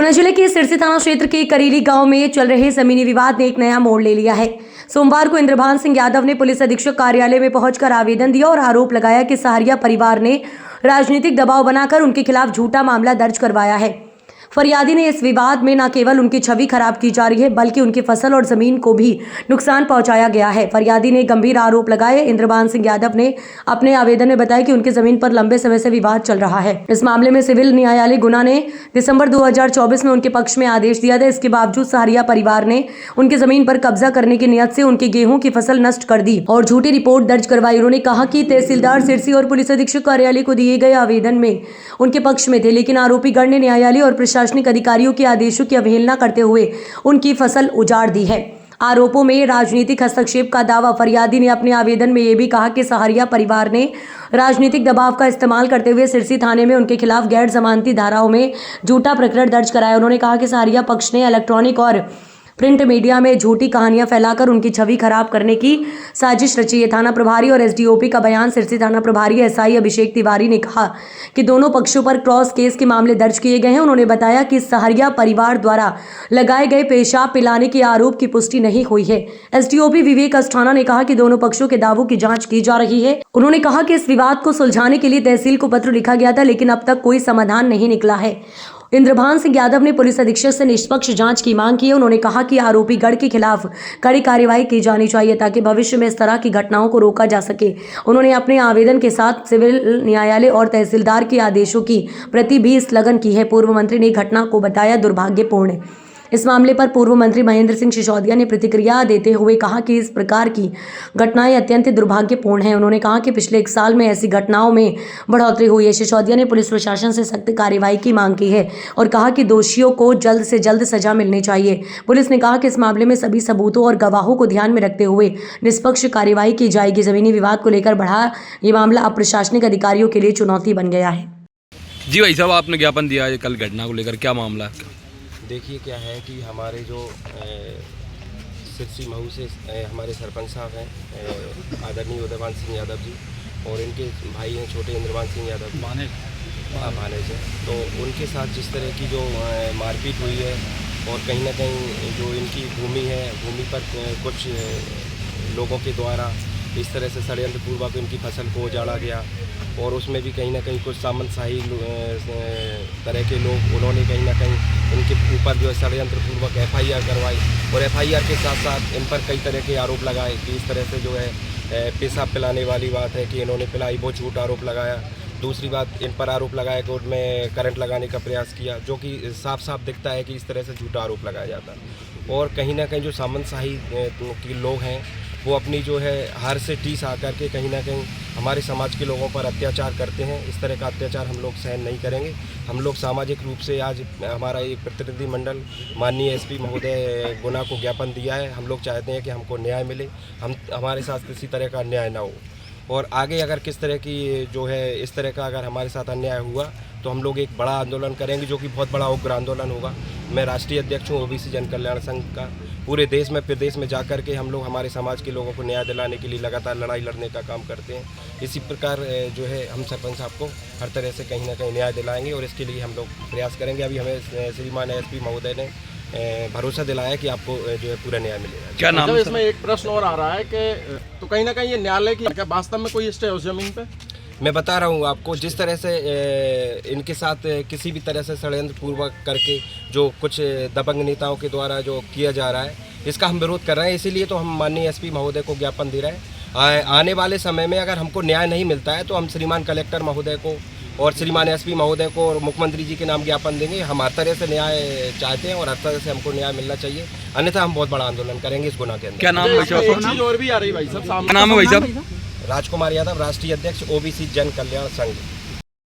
पन्ना जिले के सिरसी थाना क्षेत्र के करेली गांव में चल रहे जमीनी विवाद ने एक नया मोड़ ले लिया है। सोमवार को इंद्रभान सिंह यादव ने पुलिस अधीक्षक कार्यालय में पहुंचकर आवेदन दिया और आरोप लगाया कि सहारिया परिवार ने राजनीतिक दबाव बनाकर उनके खिलाफ झूठा मामला दर्ज करवाया है। फरियादी ने इस विवाद में न केवल उनकी छवि खराब की जा रही है बल्कि उनकी फसल और जमीन को भी नुकसान पहुंचाया गया है। फरियादी ने गंभीर आरोप लगाए। इंद्रभान सिंह यादव ने अपने आवेदन में बताया कि उनकी जमीन पर लंबे समय से विवाद चल रहा है। इस मामले में सिविल न्यायालय गुना ने दिसंबर 2024 में उनके पक्ष में आदेश दिया था। इसके बावजूद सहारिया परिवार ने उनकी जमीन पर कब्जा करने की नियत से उनकी गेहूं की फसल नष्ट कर दी और झूठी रिपोर्ट दर्ज करवाई। उन्होंने कहा कि तहसीलदार सिरसी और पुलिस अधीक्षक कार्यालय को दिए गए आवेदन में उनके पक्ष में थे, लेकिन आरोपी गण ने न्यायालय और प्रशासनिक अधिकारियों के आदेशों की अवहेलना करते हुए उनकी फसल उजाड़ दी है। आरोपों में राजनीतिक हस्तक्षेप का दावा। फरियादी ने अपने आवेदन में यह भी कहा कि सहारिया परिवार ने राजनीतिक दबाव का इस्तेमाल करते हुए सिरसी थाने में उनके खिलाफ गैर जमानती धाराओं में झूठा प्रकरण दर्ज कराया। उन्होंने कहा कि सहारिया पक्ष ने इलेक्ट्रॉनिक और प्रिंट मीडिया में झूठी कहानियां फैलाकर उनकी छवि खराब करने की साजिश रची है। थाना प्रभारी और एसडीओपी का बयान। सिरसी थाना प्रभारी एसआई अभिषेक तिवारी ने कहा कि दोनों पक्षों पर क्रॉस केस के मामले दर्ज किए गए हैं। उन्होंने बताया कि सहारिया परिवार द्वारा लगाए गए पेशाब पिलाने के आरोप की पुष्टि नहीं हुई है। एसडीओपी विवेक अस्थाना ने कहा कि दोनों पक्षों के दावों की जांच की जा रही है। उन्होंने कहा कि इस विवाद को सुलझाने के लिए तहसील को पत्र लिखा गया था, लेकिन अब तक कोई समाधान नहीं निकला है। इंद्रभान सिंह यादव ने पुलिस अधीक्षक से निष्पक्ष जांच की मांग की है। उन्होंने कहा कि आरोपी गढ़ के खिलाफ कड़ी कार्रवाई की जानी चाहिए ताकि भविष्य में इस तरह की घटनाओं को रोका जा सके। उन्होंने अपने आवेदन के साथ सिविल न्यायालय और तहसीलदार के आदेशों की प्रति भी स्थगन की है। पूर्व मंत्री ने घटना को बताया दुर्भाग्यपूर्ण। इस मामले पर पूर्व मंत्री महेंद्र सिंह सिसोदिया ने प्रतिक्रिया देते हुए कहा कि इस प्रकार की घटनाएं अत्यंत दुर्भाग्यपूर्ण हैं। उन्होंने कहा कि पिछले 1 साल में ऐसी घटनाओं में बढ़ोतरी हुई है। सिसोदिया ने पुलिस प्रशासन से सख्त कार्रवाई की मांग की है और कहा कि दोषियों को जल्द से जल्द सजा मिलनी चाहिए। पुलिस ने कहा कि इस मामले में सभी सबूतों और गवाहों को ध्यान में रखते हुए निष्पक्ष कार्रवाई की जाएगी। जमीनी विवाद को लेकर बढ़ा ये मामला अब प्रशासनिक अधिकारियों के लिए चुनौती बन गया है। जी भाई साहब, आपने ज्ञापन दिया है कल घटना को लेकर, क्या मामला है? देखिए क्या है कि हमारे जो सिरसी महू से हमारे सरपंच साहब हैं आदरणीय उदयभान सिंह यादव जी, और इनके भाई हैं छोटे इंद्रभान सिंह यादव भाने से, तो उनके साथ जिस तरह की जो मारपीट हुई है और कहीं ना कहीं जो इनकी भूमि है, भूमि पर कुछ लोगों के द्वारा इस तरह से षड्यंत्र पूर्वक इनकी फसल को उजाड़ा गया और उसमें भी कहीं ना कहीं कुछ सामंतशाही तरह के लोग, उन्होंने कहीं ना कहीं इनके ऊपर जो है षड्यंत्र पूर्वक एफआईआर करवाई और एफआईआर के साथ साथ इन पर कई तरह के आरोप लगाए कि इस तरह से जो है पेशाब पिलाने वाली बात है कि इन्होंने पिलाई, वो झूठ आरोप लगाया। दूसरी बात, इन पर आरोप लगाया कि उनमें करंट लगाने का प्रयास किया, जो कि साफ साफ दिखता है कि इस तरह से झूठा आरोप लगाया जाता है। और कहीं ना कहीं जो सामंतशाही के लोग हैं वो अपनी जो है हार से टीस आकर के कहीं ना कहीं हमारे समाज के लोगों पर अत्याचार करते हैं। इस तरह का अत्याचार हम लोग सहन नहीं करेंगे। हम लोग सामाजिक रूप से आज हमारा एक प्रतिनिधि मंडल माननीय एसपी महोदय गुना को ज्ञापन दिया है। हम लोग चाहते हैं कि हमको न्याय मिले, हमारे साथ किसी तरह का अन्याय ना हो, और आगे अगर किस तरह की जो है इस तरह का अगर हमारे साथ अन्याय हुआ तो हम लोग एक बड़ा आंदोलन करेंगे, जो कि बहुत बड़ा उग्र आंदोलन होगा। मैं राष्ट्रीय अध्यक्ष हूँ ओबीसी जन कल्याण संघ का। पूरे देश में प्रदेश में जाकर के हम लोग हमारे समाज के लोगों को न्याय दिलाने के लिए लगातार लड़ाई लड़ने का काम करते हैं। इसी प्रकार जो है हम सरपंच साहब को हर तरह से कहीं ना कहीं न्याय दिलाएंगे और इसके लिए हम लोग प्रयास करेंगे। अभी हमें श्रीमान एसपी महोदय ने भरोसा दिलाया कि आपको जो है पूरा न्याय मिलेगा। क्या नाम? इसमें एक प्रश्न और आ रहा है कि तो कहीं ना कहीं ये न्यायालय की क्या वास्तव में कोई स्टे है उस जमीन पे? मैं बता रहा हूँ आपको, जिस तरह से इनके साथ किसी भी तरह से षड्यंत्र पूर्वक करके जो कुछ दबंग नेताओं के द्वारा जो किया जा रहा है, इसका हम विरोध कर रहे हैं। इसीलिए तो हम माननीय एसपी महोदय को ज्ञापन दे रहे हैं। आने वाले समय में अगर हमको न्याय नहीं मिलता है तो हम श्रीमान कलेक्टर महोदय को और श्रीमान एसपी महोदय को और मुख्यमंत्री जी के नाम ज्ञापन देंगे। हम हर तरह से न्याय चाहते हैं और हर तरह से हमको न्याय मिलना चाहिए, अन्यथा हम बहुत बड़ा आंदोलन करेंगे इस गुना के अंदर। क्या नाम है भाई? और भी आ रही भाई साहब, नाम है भाई साहब? राजकुमार यादव, राष्ट्रीय अध्यक्ष ओबीसी जन कल्याण संघ।